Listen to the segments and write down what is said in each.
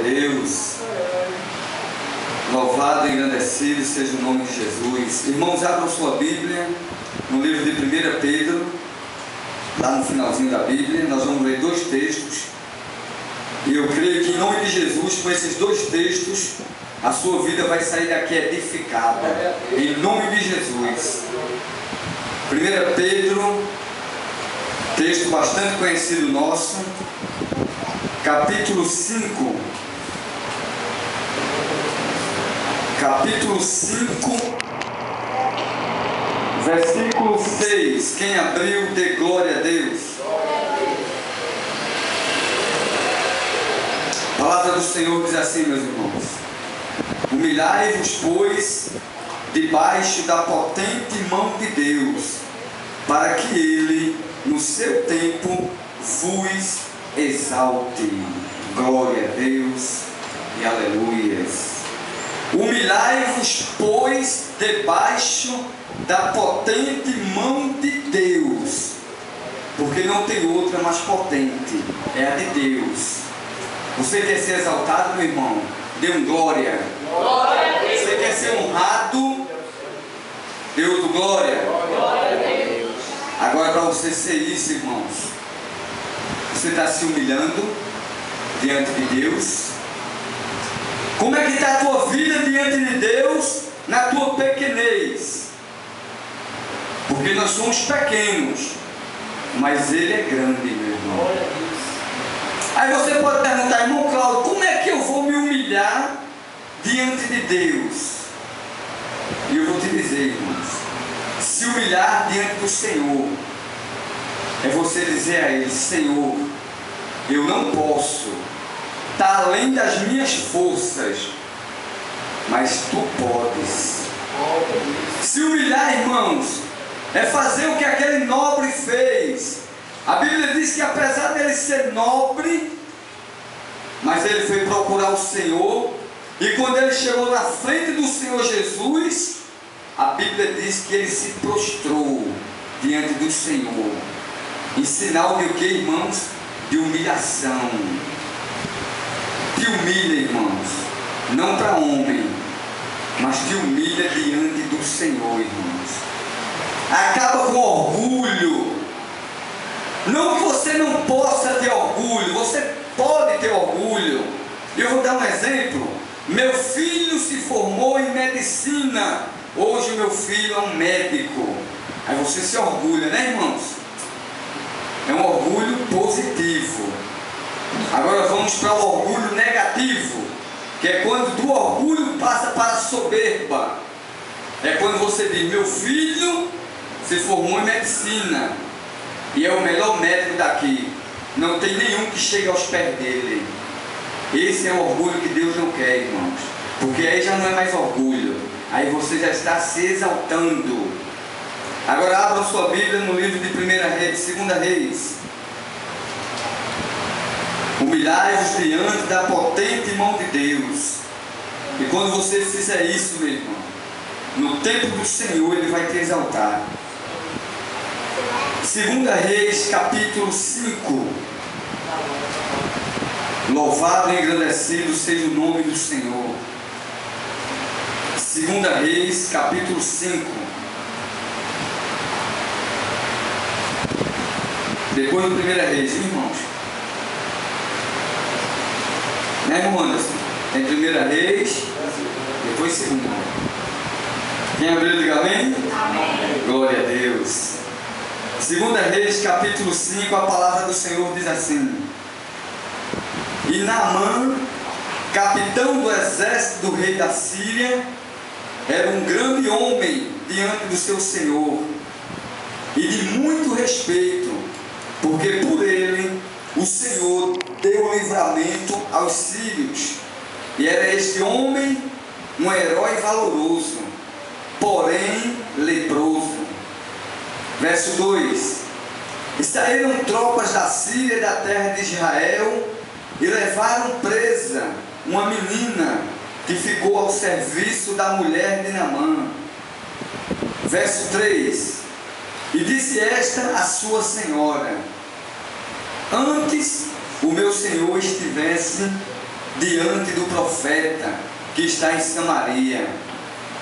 Deus. Louvado e engrandecido seja o nome de Jesus. Irmãos, abram sua Bíblia no livro de 1 Pedro, lá no finalzinho da Bíblia. Nós vamos ler dois textos. E eu creio que em nome de Jesus, com esses dois textos, a sua vida vai sair daqui edificada. Em nome de Jesus. 1 Pedro, texto bastante conhecido nosso, capítulo 5. Capítulo 5, versículo 6. Quem abriu, dê glória a Deus. A palavra do Senhor diz assim, meus irmãos: humilhai-vos, pois, debaixo da potente mão de Deus, para que Ele, no seu tempo, vos exalte. Glória a Deus e aleluias. Humilhai-vos, pois, debaixo da potente mão de Deus, porque não tem outra mais potente, é a de Deus. Você quer ser exaltado, meu irmão? Dê um glória. Glória a Deus. Você quer ser honrado? Dê outro glória. Glória a Deus. Agora, para você ser isso, irmãos, você está se humilhando diante de Deus? Como é que está a tua vida diante de Deus na tua pequenez? Porque nós somos pequenos, mas Ele é grande, meu irmão. Aí você pode perguntar, irmão Cláudio, como é que eu vou me humilhar diante de Deus? E eu vou te dizer, irmãos, se humilhar diante do Senhor é você dizer a Ele: Senhor, eu não posso, está além das minhas forças, mas Tu podes. Se humilhar, irmãos, é fazer o que aquele nobre fez. A Bíblia diz que apesar dele ser nobre, mas ele foi procurar o Senhor, e quando ele chegou na frente do Senhor Jesus, a Bíblia diz que ele se prostrou diante do Senhor, em sinal de o que, irmãos? De humilhação. Te humilha, irmãos, não para homem, mas te humilha diante do Senhor, irmãos. Acaba com orgulho. Não que você não possa ter orgulho, você pode ter orgulho. Eu vou dar um exemplo. Meu filho se formou em medicina, hoje meu filho é um médico. Aí você se orgulha, né, irmãos? É um orgulho positivo. Agora vamos para o orgulho negativo, que é quando do orgulho passa para a soberba. É quando você diz: meu filho se formou em medicina e é o melhor médico daqui, não tem nenhum que chegue aos pés dele. Esse é o orgulho que Deus não quer, irmãos, porque aí já não é mais orgulho, aí você já está se exaltando. Agora abra sua Bíblia no livro de 2 Reis. Humilhai-vos diante da potente mão de Deus. E quando você fizer isso, meu irmão, no tempo do Senhor Ele vai te exaltar. 2 Reis, capítulo 5. Louvado e engrandecido seja o nome do Senhor. 2 Reis, capítulo 5. Depois do 1 Reis, irmãos. Né, irmão Anderson? Tem 1 Reis, depois 2. Quem abriu, diga amém? Amém. Glória a Deus. 2 Reis, capítulo 5, a palavra do Senhor diz assim: e Naamã, capitão do exército do rei da Síria, era um grande homem diante do seu senhor, e de muito respeito, porque por ele o Senhor deu livramento aos sírios. E era este homem um herói valoroso, porém leproso. Verso 2: e saíram tropas da Síria e da terra de Israel, e levaram presa uma menina que ficou ao serviço da mulher de Naamã. Verso 3: e disse esta a sua senhora: antes o meu senhor estivesse diante do profeta que está em Samaria,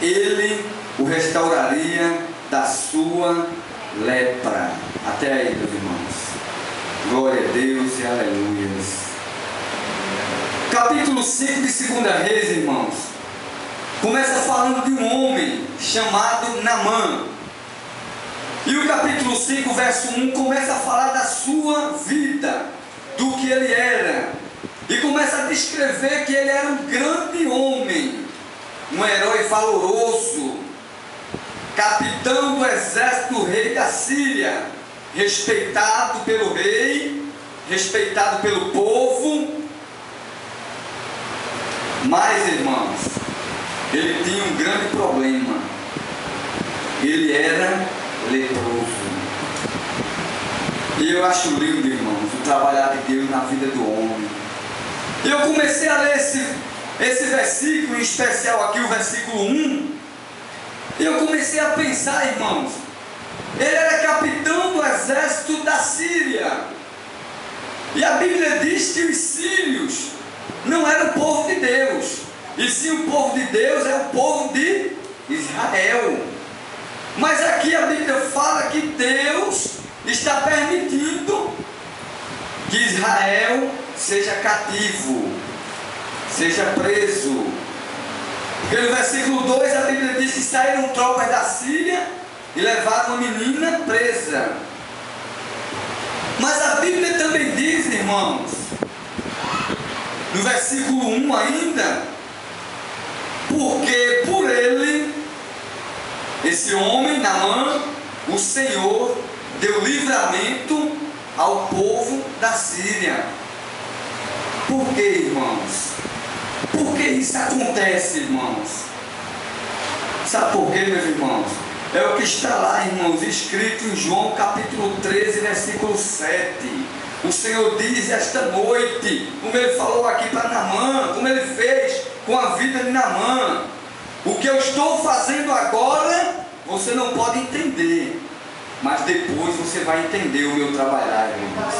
ele o restauraria da sua lepra. Até aí, meus irmãos. Glória a Deus e aleluias. Capítulo 5 de 2 Reis, irmãos, começa falando de um homem chamado Naamã. E o capítulo 5, verso 1, começa a falar da sua vida, do que ele era. E começa a descrever que ele era um grande homem, um herói valoroso, capitão do exército do rei da Síria, respeitado pelo rei, respeitado pelo povo. Mas, irmãos, ele tinha um grande problema. Ele era leproso. E eu acho lindo, irmãos, o trabalhar de Deus na vida do homem. E eu comecei a ler esse versículo, em especial aqui o versículo 1. E eu comecei a pensar, irmãos, ele era capitão do exército da Síria. E a Bíblia diz que os sírios não eram o povo de Deus, e sim o povo de Deus é o povo de Israel. Mas aqui a Bíblia fala que Deus está permitindo que Israel seja cativo, seja preso. Porque no versículo 2 a Bíblia diz que saíram tropas da Síria e levaram uma menina presa. Mas a Bíblia também diz, irmãos, no versículo 1 ainda, porque por ele, esse homem, Naamã, o Senhor deu livramento ao povo da Síria. Por que, irmãos? Por que isso acontece, irmãos? Sabe por quê, meus irmãos? É o que está lá, irmãos, escrito em João capítulo 13, versículo 7. O Senhor diz esta noite, como Ele falou aqui para Naamã, como Ele fez com a vida de Naamã: o que eu estou fazendo agora, você não pode entender, mas depois você vai entender o meu trabalhar, irmãos.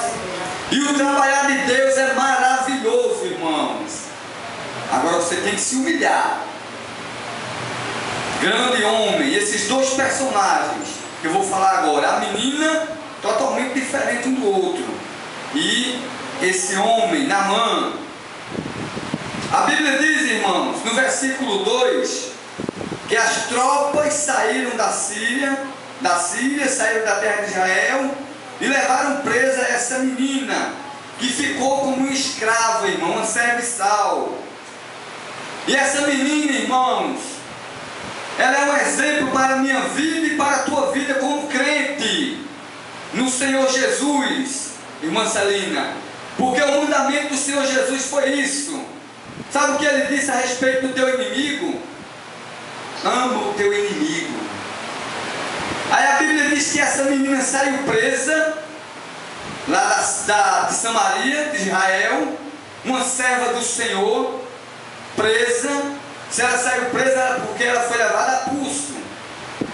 E o trabalhar de Deus é maravilhoso, irmãos. Agora você tem que se humilhar. Grande homem, esses dois personagens que eu vou falar agora, a menina totalmente diferente um do outro, e esse homem, Naamã. A Bíblia diz, irmãos, no versículo 2, que as tropas saíram da Síria, saíram da terra de Israel e levaram presa essa menina, que ficou como uma escrava, irmão, uma serviçal. E essa menina, irmãos, ela é um exemplo para a minha vida e para a tua vida como crente no Senhor Jesus, irmã Celina. Porque o mandamento do Senhor Jesus foi isso. Sabe o que ele disse a respeito do teu inimigo? Ama o teu inimigo. Aí a Bíblia diz que essa menina saiu presa lá de Samaria, de Israel, uma serva do Senhor, presa. Se ela saiu presa era porque ela foi levada a pulso.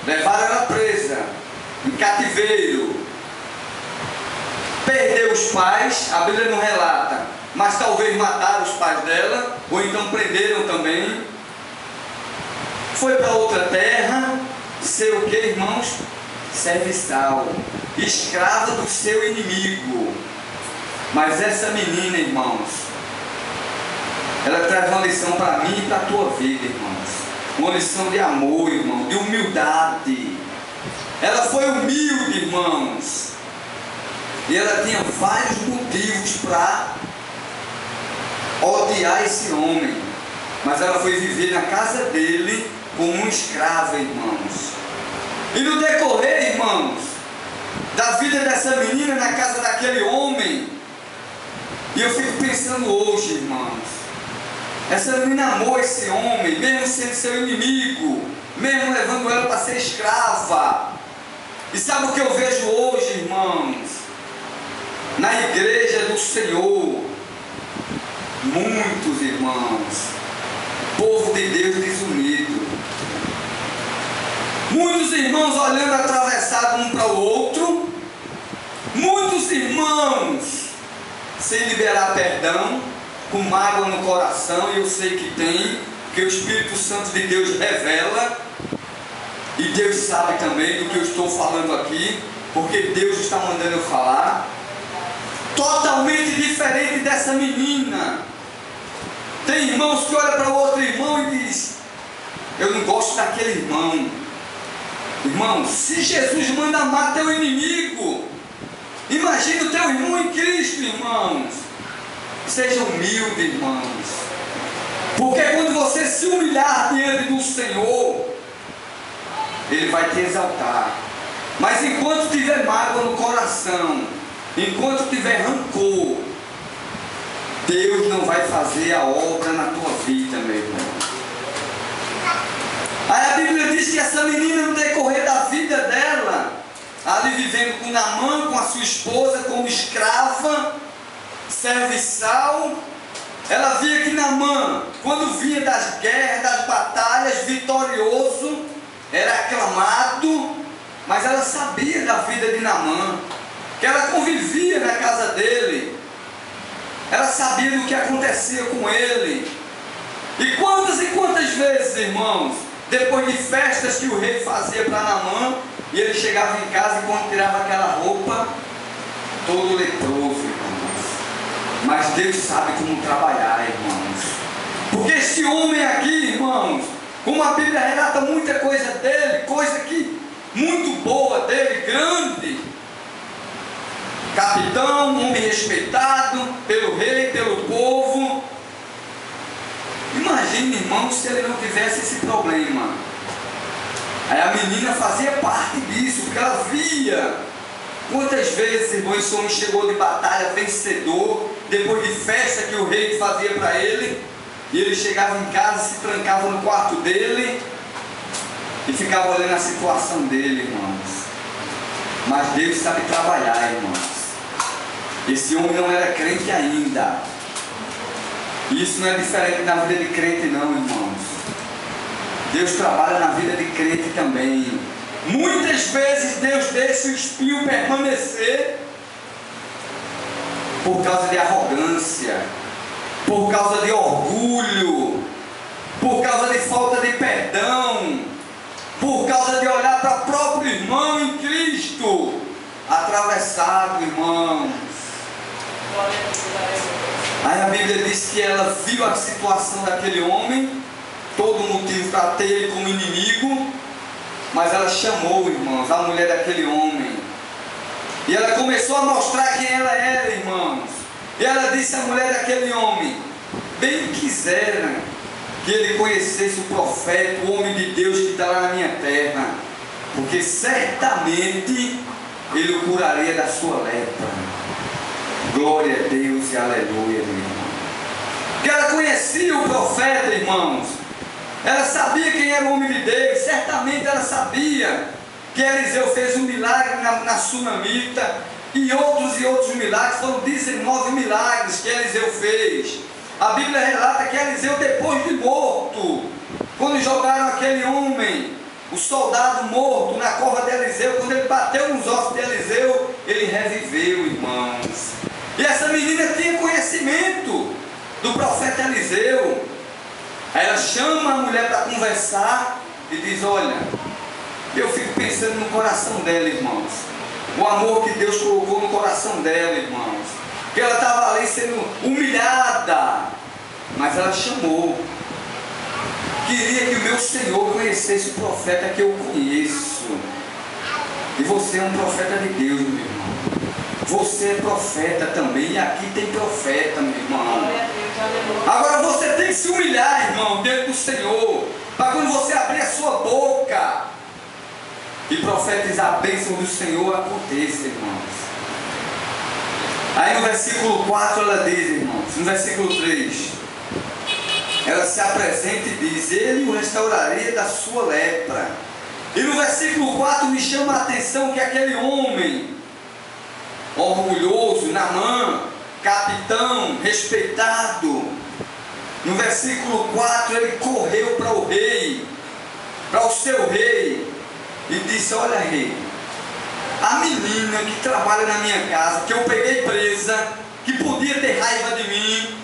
Levaram ela presa, em cativeiro. Perdeu os pais, a Bíblia não relata, mas talvez mataram os pais dela, ou então prenderam também. Foi para outra terra, ser o que, irmãos? Serviçal, escrava do seu inimigo. Mas essa menina, irmãos, ela traz uma lição para mim e para a tua vida, irmãos. Uma lição de amor, irmão, de humildade. Ela foi humilde, irmãos. E ela tinha vários motivos para odiar esse homem. Mas ela foi viver na casa dele como uma escrava, irmãos. E no decorrer, irmãos, da vida dessa menina na casa daquele homem, e eu fico pensando hoje, irmãos, essa menina amou esse homem, mesmo sendo seu inimigo, mesmo levando ela para ser escrava. E sabe o que eu vejo hoje, irmãos? Na igreja do Senhor, muitos irmãos, povo de Deus desunido, muitos irmãos olhando atravessado um para o outro, muitos irmãos sem liberar perdão, com mágoa no coração, e eu sei que tem, porque o Espírito Santo de Deus revela, e Deus sabe também do que eu estou falando aqui, porque Deus está mandando eu falar. Totalmente diferente dessa menina. Tem irmãos que olham para o outro irmão e diz: eu não gosto daquele irmão. Irmão, se Jesus manda amar teu inimigo, imagina o teu irmão em Cristo, irmãos. Seja humilde, irmãos, porque quando você se humilhar diante do Senhor, Ele vai te exaltar. Mas enquanto tiver mágoa no coração, enquanto tiver rancor, Deus não vai fazer a obra na tua vida, meu irmão. Aí a Bíblia diz que essa menina, no decorrer da vida dela, ali vivendo com Naamã, com a sua esposa, como escrava, serviçal, ela via que Naamã, quando vinha das guerras, das batalhas, vitorioso, era aclamado, mas ela sabia da vida de Naamã, que ela convivia na casa dele, ela sabia do que acontecia com ele. E quantas vezes, irmãos, depois de festas que o rei fazia para Naamã, e ele chegava em casa e quando tirava aquela roupa, todo leproso, irmãos. Mas Deus sabe como trabalhar, irmãos. Porque esse homem aqui, irmãos, como a Bíblia relata muita coisa dele, coisa que muito boa dele, grande, capitão, homem respeitado pelo rei, pelo povo. Imagine, irmãos, se ele não tivesse esse problema. Aí a menina fazia parte disso, porque ela via quantas vezes, irmão, esse homem chegou de batalha vencedor, depois de festa que o rei fazia para ele, e ele chegava em casa, se trancava no quarto dele e ficava olhando a situação dele, irmãos. Mas Deus sabe trabalhar, irmãos. Esse homem não era crente ainda. Isso não é diferente da vida de crente não, irmãos. Deus trabalha na vida de crente também. Muitas vezes Deus deixa o espinho permanecer por causa de arrogância, por causa de orgulho, por causa de falta de perdão, por causa de olhar para o próprio irmão em Cristo atravessado, irmãos. Aí a Bíblia diz que ela viu a situação daquele homem, todo motivo para ter ele como inimigo, mas ela chamou, irmãos, a mulher daquele homem, e ela começou a mostrar quem ela era, irmãos. E ela disse à mulher daquele homem: bem quisera que ele conhecesse o profeta, o homem de Deus que está lá na minha terra, porque certamente ele o curaria da sua lepra. Glória a Deus e aleluia, meu irmão. Porque ela conhecia o profeta, irmãos. Ela sabia quem era o homem de Deus. Certamente ela sabia que Eliseu fez um milagre na Sunamita, e outros milagres. Foram 19 milagres que Eliseu fez. A Bíblia relata que Eliseu, depois de morto, quando jogaram aquele homem, o soldado morto, na cova de Eliseu, quando ele bateu nos ossos de Eliseu, ele reviveu, irmãos. E essa menina tinha conhecimento do profeta Eliseu. Aí ela chama a mulher para conversar e diz: olha, eu fico pensando no coração dela, irmãos, o amor que Deus colocou no coração dela, irmãos, que ela estava ali sendo humilhada, mas ela chamou. Queria que o meu Senhor conhecesse o profeta que eu conheço. E você é um profeta de Deus, meu irmão. Você é profeta também, e aqui tem profeta, meu irmão. Agora você tem que se humilhar, irmão, diante do Senhor, para quando você abrir a sua boca e profetizar a bênção do Senhor, aconteça, irmãos. Aí no versículo 4 ela diz, irmãos, no versículo 3, ela se apresenta e diz: ele o restauraria da sua lepra. E no versículo 4 me chama a atenção que aquele homem orgulhoso, Naamã, capitão, respeitado, no versículo 4 ele correu para o rei, para o seu rei, e disse: olha, rei, a menina que trabalha na minha casa, que eu peguei presa, que podia ter raiva de mim,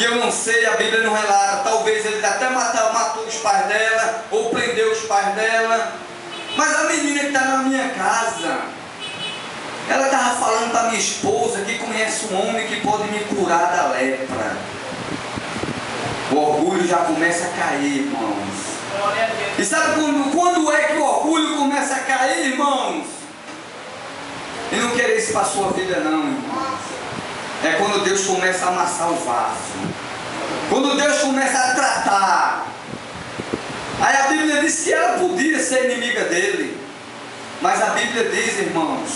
que eu não sei, a Bíblia não relata. Talvez ele até matou os pais dela, ou prendeu os pais dela. Mas a menina que está na minha casa, ela estava falando para minha esposa que conhece um homem que pode me curar da lepra. O orgulho já começa a cair, irmãos. E sabe quando é que o orgulho começa a cair, irmãos? E não querer isso para a sua vida não, irmãos. É quando Deus começa a amassar o vaso. Quando Deus começa a tratar. Aí a Bíblia diz que ela podia ser inimiga dele. Mas a Bíblia diz, irmãos,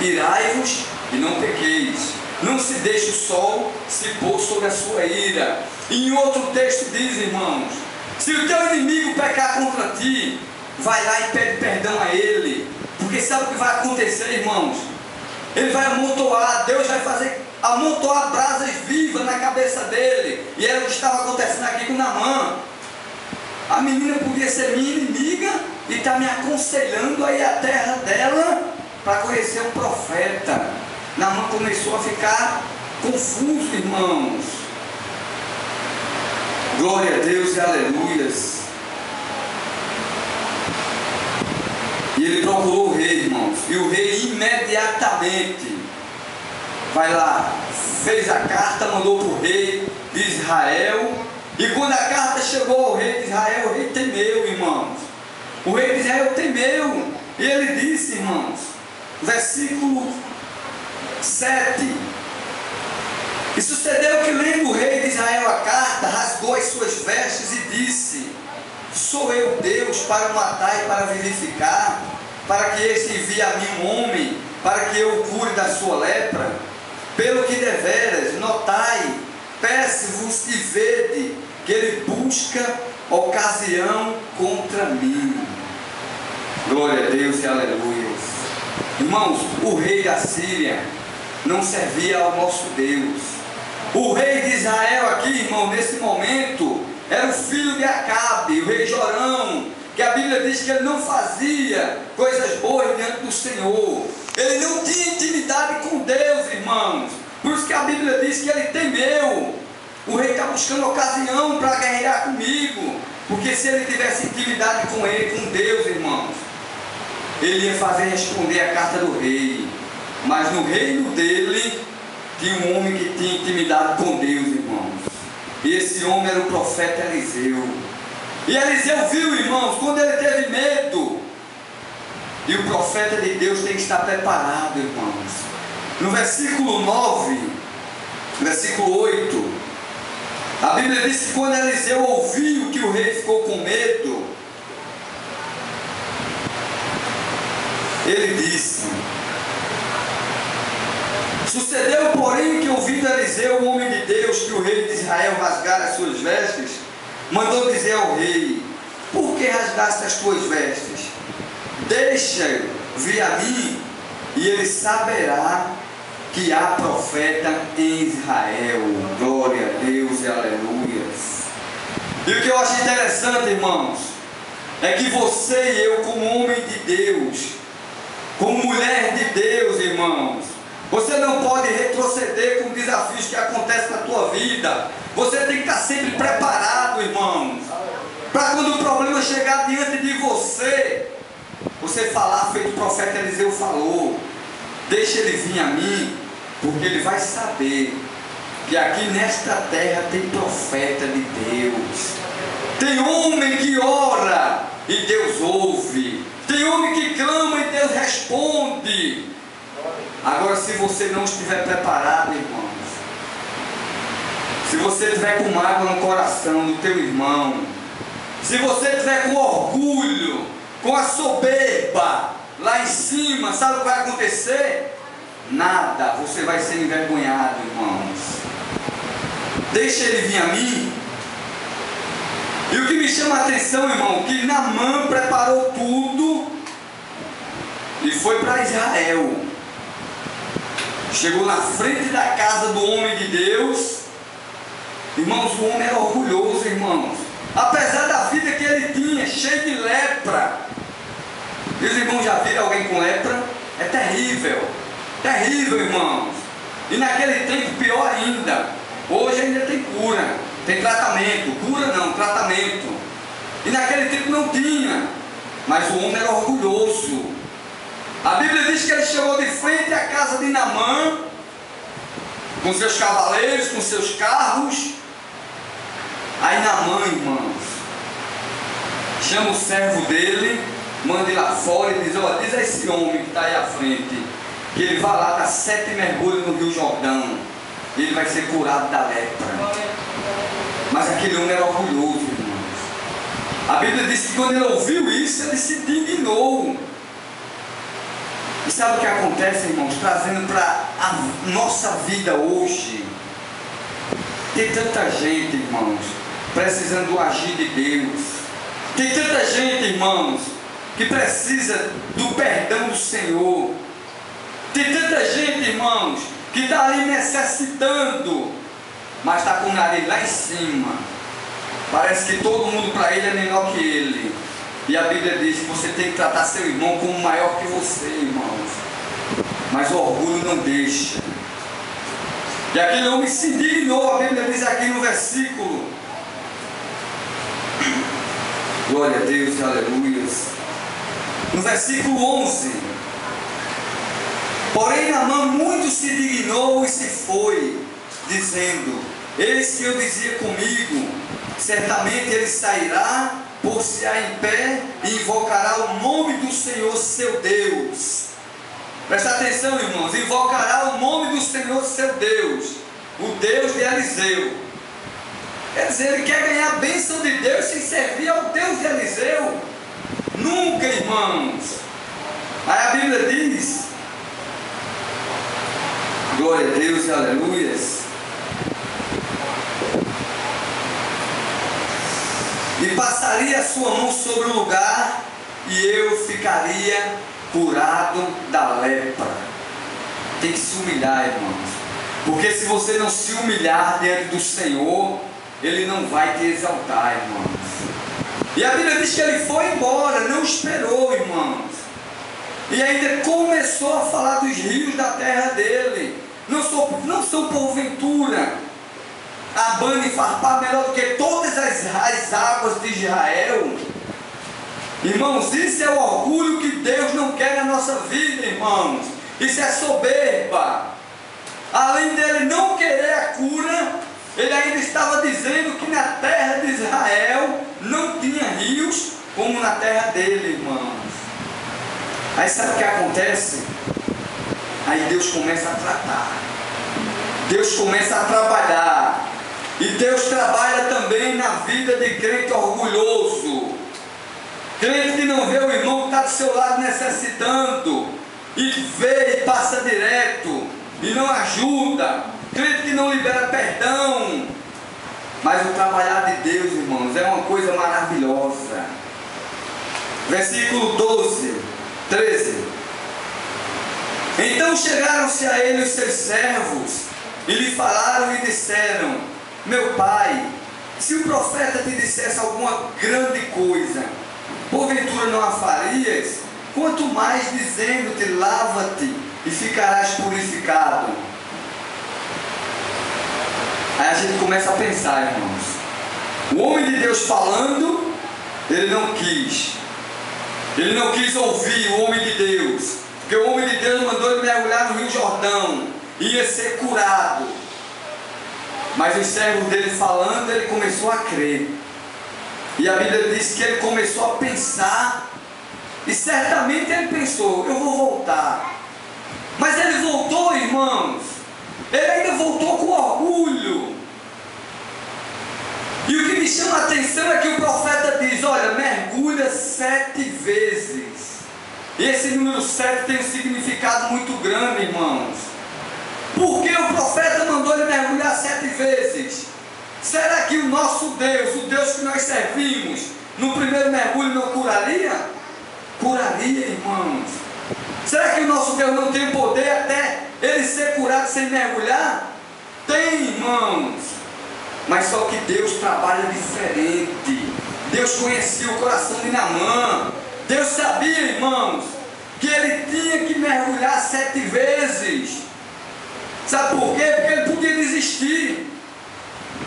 irai-vos e não pequeis. Não se deixe o sol se pôr sobre a sua ira. E em outro texto diz, irmãos, se o teu inimigo pecar contra ti, vai lá e pede perdão a ele. Porque sabe o que vai acontecer, irmãos? Ele vai amontoar, Deus vai fazer amontoar brasas vivas na cabeça dele. E era o que estava acontecendo aqui com Naamã. A menina podia ser minha inimiga e está me aconselhando a ir à terra dela para conhecer um profeta. Naamã começou a ficar confuso, irmãos. Glória a Deus e aleluias. E ele procurou o rei, irmãos. E o rei imediatamente vai lá, fez a carta, mandou para o rei de Israel. E quando a carta chegou ao rei de Israel, o rei temeu, irmãos. O rei de Israel temeu. E ele disse, irmãos, versículo 7. E sucedeu que, lendo o rei de Israel a carta, rasgou as suas vestes e disse: sou eu Deus para o matar e para vivificar, para que este envie a mim um homem, para que eu o cure da sua lepra? Pelo que deveras, notai, peço-vos e vede, que ele busca ocasião contra mim. Glória a Deus e aleluia. Irmãos, o rei da Síria não servia ao nosso Deus. O rei de Israel aqui, irmão, nesse momento, era o filho de Acabe, o rei Jorão, que a Bíblia diz que ele não fazia coisas boas diante do Senhor. Ele não tinha intimidade com Deus, irmãos. Por isso que a Bíblia diz que ele temeu. O rei está buscando ocasião para guerrear comigo. Porque se ele tivesse intimidade com ele, com Deus, irmãos, ele ia fazer responder a carta do rei. Mas no reino dele tinha um homem que tinha intimidade com Deus, irmãos. E esse homem era o profeta Eliseu. E Eliseu viu, irmãos, quando ele teve medo. E o profeta de Deus tem que estar preparado, irmãos. No versículo 9, versículo 8, a Bíblia diz que quando Eliseu ouviu que o rei ficou com medo, ele disse: sucedeu, porém, que ouvindo Eliseu, o homem de Deus, que o rei de Israel rasgara as suas vestes, mandou dizer ao rei: por que rasgaste as tuas vestes? Deixa-o vir a mim, e ele saberá que há profeta em Israel. Glória a Deus e aleluias. E o que eu acho interessante, irmãos, é que você e eu, como homem de Deus, como mulher de Deus, irmãos, você não pode retroceder com desafios que acontecem na tua vida. Você tem que estar sempre preparado, irmãos, para quando o problema chegar diante de você, você falar feito o profeta Eliseu falou: deixa ele vir a mim, porque ele vai saber que aqui nesta terra tem profeta de Deus, tem homem que ora e Deus ouve, tem homem que clama e Deus responde. Agora, se você não estiver preparado, irmãos, se você estiver com mágoa no coração do teu irmão, se você estiver com orgulho, com a soberba lá em cima, sabe o que vai acontecer? Nada, você vai ser envergonhado, irmãos. Deixa ele vir a mim. E o que me chama a atenção, irmão, que Naamã preparou tudo e foi para Israel. Chegou na frente da casa do homem de Deus. Irmãos, o homem era orgulhoso, irmãos. Apesar da vida que ele tinha, cheio de lepra. E os irmãos já viram alguém com lepra? É terrível. Terrível, irmãos. E naquele tempo, pior ainda. Hoje ainda tem tratamento, cura não, tratamento. E naquele tempo não tinha, mas o homem era orgulhoso. A Bíblia diz que ele chegou de frente à casa de Naamã, com seus cavaleiros, com seus carros. Aí Naamã, irmãos, chama o servo dele, manda ele lá fora e diz: ó, diz a esse homem que está aí à frente, que ele vai lá dar 7 mergulhos no Rio Jordão, e ele vai ser curado da lepra. Mas aquele homem era orgulhoso, irmãos. A Bíblia diz que quando ele ouviu isso, ele se indignou. E sabe o que acontece, irmãos? Trazendo para a nossa vida hoje, tem tanta gente, irmãos, precisando do agir de Deus. Tem tanta gente, irmãos, que precisa do perdão do Senhor. Tem tanta gente, irmãos, que está ali necessitando, mas está com o nariz lá em cima. Parece que todo mundo para ele é menor que ele. E a Bíblia diz que você tem que tratar seu irmão como maior que você, irmãos. Mas o orgulho não deixa. E aquele homem se indignou, a Bíblia diz aqui no versículo. Glória a Deus, aleluias. No versículo 11. Porém Naamã muito se indignou e se foi, dizendo: eis que eu dizia comigo, certamente ele sairá, pôr-se-á em pé e invocará o nome do Senhor seu Deus. Presta atenção, irmãos, invocará o nome do Senhor seu Deus, o Deus de Eliseu. Quer dizer, ele quer ganhar a bênção de Deus sem servir ao Deus de Eliseu? Nunca, irmãos. Aí a Bíblia diz, glória a Deus e aleluias, e passaria a sua mão sobre o lugar, e eu ficaria curado da lepra. Tem que se humilhar, irmãos, porque se você não se humilhar diante do Senhor, Ele não vai te exaltar, irmãos. E a Bíblia diz que ele foi embora, não esperou, irmãos, e ainda começou a falar dos rios da terra dele. Não são porventura Abana e Farpar melhor do que todas as águas de Israel? Irmãos, isso é o orgulho que Deus não quer na nossa vida, irmãos. Isso é soberba. Além dele não querer a cura, ele ainda estava dizendo que na terra de Israel não tinha rios como na terra dele, irmãos. Aí sabe o que acontece? Aí Deus começa a tratar, Deus começa a trabalhar, e Deus trabalha também na vida de crente orgulhoso, crente que não vê o irmão que está do seu lado necessitando, e vê e passa direto, e não ajuda, crente que não libera perdão. Mas o trabalhar de Deus, irmãos, é uma coisa maravilhosa. Versículo 13. Então chegaram-se a ele os seus servos, e lhe falaram e disseram: meu pai, se o profeta te dissesse alguma grande coisa, porventura não a farias? Quanto mais dizendo-te, lava-te e ficarás purificado. Aí a gente começa a pensar, irmãos, o homem de Deus falando, ele não quis ouvir o homem de Deus, porque o homem de Deus mandou ele mergulhar no Rio Jordão, ia ser curado. Mas os servos dele falando, ele começou a crer. E a Bíblia diz que ele começou a pensar, e certamente ele pensou: eu vou voltar. Mas ele voltou, irmãos, ele ainda voltou com orgulho. E o que me chama a atenção é que o profeta diz: olha, mergulha 7 vezes. E esse número 7 tem um significado muito grande, irmãos. Porque o profeta mandou ele mergulhar 7 vezes? Será que o nosso Deus, o Deus que nós servimos, no primeiro mergulho não curaria? Curaria, irmãos. Será que o nosso Deus não tem poder até ele ser curado sem mergulhar? Tem, irmãos. Mas só que Deus trabalha diferente. Deus conhecia o coração de Naamã. Deus sabia, irmãos, que ele tinha que mergulhar 7 vezes. Sabe por quê? Porque ele podia desistir.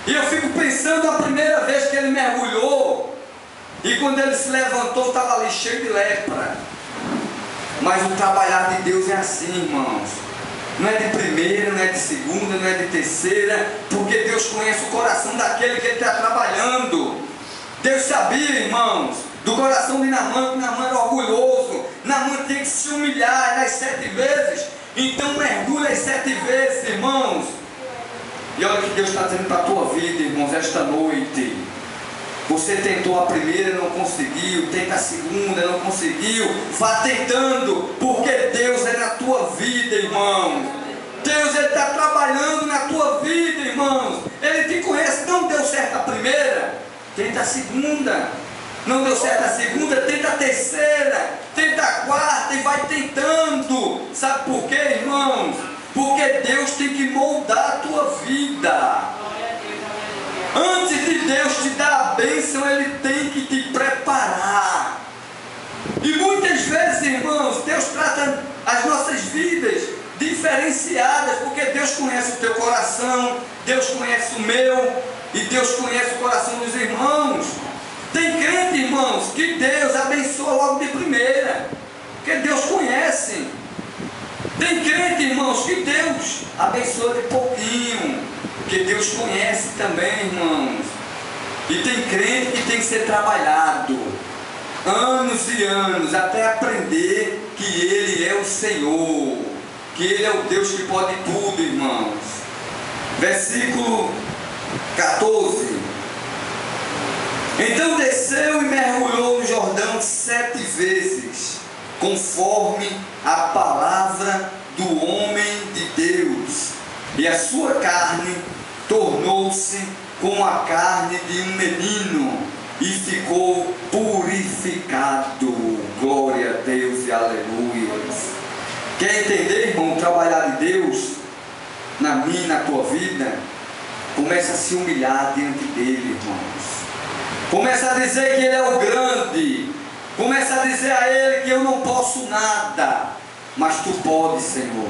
E eu fico pensando a primeira vez que ele mergulhou, e quando ele se levantou, estava ali cheio de lepra. Mas o trabalhar de Deus é assim, irmãos. Não é de primeira, não é de segunda, não é de terceira, porque Deus conhece o coração daquele que ele está trabalhando. Deus sabia, irmãos, do coração de Naamã, que Naamã era orgulhoso. Naamã tinha que se humilhar as 7 vezes. Então mergulha as 7 vezes, irmãos. E olha o que Deus está dizendo para a tua vida, irmãos, esta noite. Você tentou a primeira, não conseguiu. Tenta a segunda, não conseguiu. Vá tentando, porque Deus é na tua vida, irmãos. Deus está trabalhando na tua vida, irmãos. Ele te conhece. Não deu certo a primeira, tenta a segunda. Não deu certo a segunda, tenta a terceira, tenta a quarta e vai tentando. Sabe por quê, irmãos? Porque Deus tem que moldar a tua vida. Antes de Deus te dar a bênção, Ele tem que te preparar. E muitas vezes, irmãos, Deus trata as nossas vidas diferenciadas, porque Deus conhece o teu coração, Deus conhece o meu, e Deus conhece o coração dos irmãos. Tem crente, irmãos, que Deus abençoa logo de primeira, porque Deus conhece. Tem crente, irmãos, que Deus abençoa de pouquinho, porque Deus conhece também, irmãos. E tem crente que tem que ser trabalhado anos e anos até aprender que Ele é o Senhor, que Ele é o Deus que pode tudo, irmãos. Versículo 14. Então desceu e mergulhou no Jordão 7 vezes, conforme a palavra do homem de Deus, e a sua carne tornou-se como a carne de um menino, e ficou purificado. Glória a Deus e aleluia. Quer entender, irmão, o trabalhar de Deus na minha e na tua vida? Começa a se humilhar diante dele, irmãos. Começa a dizer que Ele é o grande. Começa a dizer a Ele que eu não posso nada, mas Tu podes, Senhor.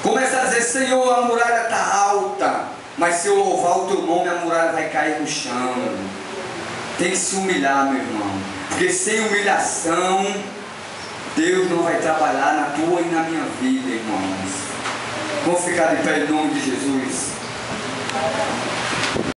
Começa a dizer, Senhor, a muralha está alta, mas se eu louvar o Teu nome, a muralha vai cair no chão. Tem que se humilhar, meu irmão, porque sem humilhação, Deus não vai trabalhar na tua e na minha vida, irmãos. Vamos ficar de pé em nome de Jesus.